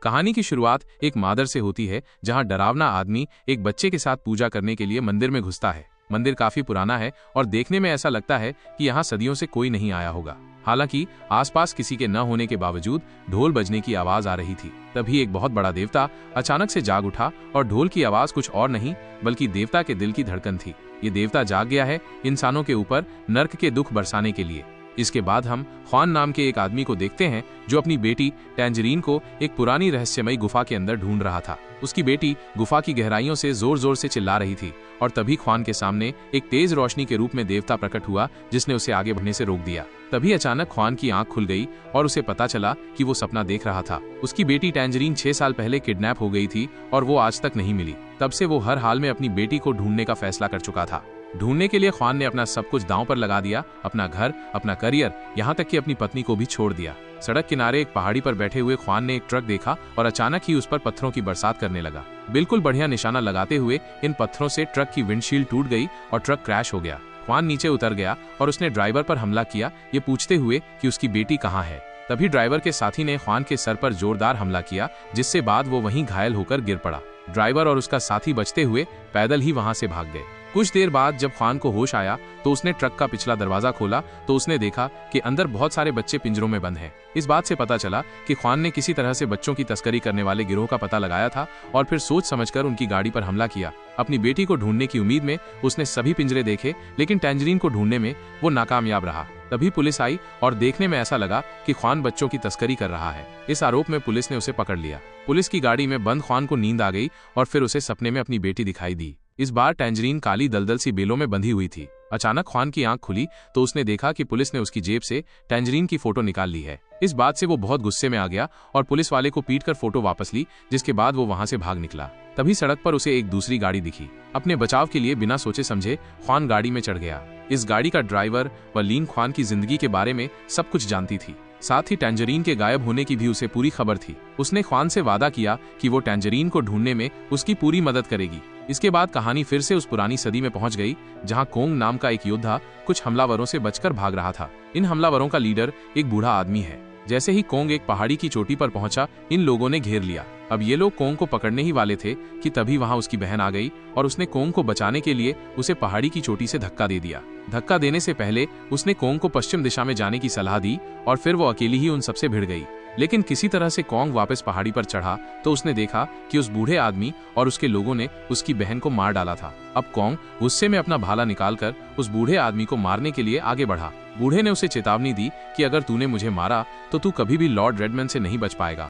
कहानी की शुरुआत एक मादर से होती है, जहां डरावना आदमी एक बच्चे के साथ पूजा करने के लिए मंदिर में घुसता है। मंदिर काफी पुराना है और देखने में ऐसा लगता है कि यहाँ सदियों से कोई नहीं आया होगा। हालांकि आसपास किसी के न होने के बावजूद ढोल बजने की आवाज आ रही थी। तभी एक बहुत बड़ा देवता अचानक से जाग उठा और ढोल की आवाज कुछ और नहीं बल्कि देवता के दिल की धड़कन थी। ये देवता जाग गया है इंसानों के ऊपर नर्क के दुख बरसाने के लिए। इसके बाद हम ख्वान नाम के एक आदमी को देखते हैं जो अपनी बेटी टैंजरीन को एक पुरानी रहस्यमयी गुफा के अंदर ढूंढ रहा था। उसकी बेटी गुफा की गहराइयों से जोर जोर से चिल्ला रही थी और तभी ख्वान के सामने एक तेज रोशनी के रूप में देवता प्रकट हुआ, जिसने उसे आगे बढ़ने से रोक दिया। तभी अचानक ख्वान की आंख खुल गई और उसे पता चला कि वो सपना देख रहा था। उसकी बेटी टैंजरीन 6 साल पहले किडनैप हो गई थी और वो आज तक नहीं मिली। तब से वो हर हाल में अपनी बेटी को ढूंढने का फैसला कर चुका था। ढूंढने के लिए ख्वान ने अपना सब कुछ दांव पर लगा दिया, अपना घर, अपना करियर, यहाँ तक कि अपनी पत्नी को भी छोड़ दिया। सड़क किनारे एक पहाड़ी पर बैठे हुए ख्वान ने एक ट्रक देखा और अचानक ही उस पर पत्थरों की बरसात करने लगा। बिल्कुल बढ़िया निशाना लगाते हुए इन पत्थरों से ट्रक की विंडशील्ड टूट गई और ट्रक क्रैश हो गया। ख्वान नीचे उतर गया और उसने ड्राइवर पर हमला किया, ये पूछते हुए कि उसकी बेटी कहाँ है। तभी ड्राइवर के साथी ने ख्वान के सर पर जोरदार हमला किया, जिससे बाद वो वहीं घायल होकर गिर पड़ा। ड्राइवर और उसका साथी बचते हुए पैदल ही वहां से भाग गए। कुछ देर बाद जब ख्वान को होश आया तो उसने ट्रक का पिछला दरवाजा खोला तो उसने देखा कि अंदर बहुत सारे बच्चे पिंजरों में बंद हैं। इस बात से पता चला कि ख्वान ने किसी तरह से बच्चों की तस्करी करने वाले गिरोह का पता लगाया था और फिर सोच समझकर उनकी गाड़ी पर हमला किया। अपनी बेटी को ढूंढने की उम्मीद में उसने सभी पिंजरे देखे, लेकिन टैंजरीन को ढूंढने में वो नाकामयाब रहा। तभी पुलिस आई और देखने में ऐसा लगा कि ख्वान बच्चों की तस्करी कर रहा है। इस आरोप में पुलिस ने उसे पकड़ लिया। पुलिस की गाड़ी में बंद ख्वान को नींद आ गई और फिर उसे सपने में अपनी बेटी दिखाई दी। इस बार टैंजरीन काली दलदल सी बेलों में बंधी हुई थी। अचानक ख्वान की आंख खुली तो उसने देखा कि पुलिस ने उसकी जेब से टैंजरीन की फोटो निकाल ली है। इस बात से वो बहुत गुस्से में आ गया और पुलिस वाले को पीटकर फोटो वापस ली, जिसके बाद वो वहां से भाग निकला। तभी सड़क पर उसे एक दूसरी गाड़ी दिखी। अपने बचाव के लिए बिना सोचे समझे ख्वान गाड़ी में चढ़ गया। इस गाड़ी का ड्राइवर वलीन ख्वान की जिंदगी के बारे में सब कुछ जानती थी। साथ ही टैंजरीन के गायब होने की भी उसे पूरी खबर थी। उसने ख्वान से वादा किया कि वो टैंजरीन को ढूंढने में उसकी पूरी मदद करेगी। इसके बाद कहानी फिर से उस पुरानी सदी में पहुंच गई, जहां कोंग नाम का एक योद्धा कुछ हमलावरों से बचकर भाग रहा था। इन हमलावरों का लीडर एक बूढ़ा आदमी है। जैसे ही कोंग एक पहाड़ी की चोटी पर पहुंचा, इन लोगों ने घेर लिया। अब ये लोग कोंग को पकड़ने ही वाले थे कि तभी वहां उसकी बहन आ गई और उसने कोंग को बचाने के लिए उसे पहाड़ी की चोटी से धक्का दे दिया। धक्का देने से पहले उसने कोंग को पश्चिम दिशा में जाने की सलाह दी और फिर वो अकेली ही उन सबसे भिड़ गई। लेकिन किसी तरह से कोंग वापस पहाड़ी पर चढ़ा तो उसने देखा कि उस बूढ़े आदमी और उसके लोगों ने उसकी बहन को मार डाला था। अब कोंग गुस्से में अपना भाला निकालकर उस बूढ़े आदमी को मारने के लिए आगे बढ़ा। बूढ़े ने उसे चेतावनी दी कि अगर तूने मुझे मारा तो तू कभी भी लॉर्ड रेडमैन से नहीं बच पाएगा।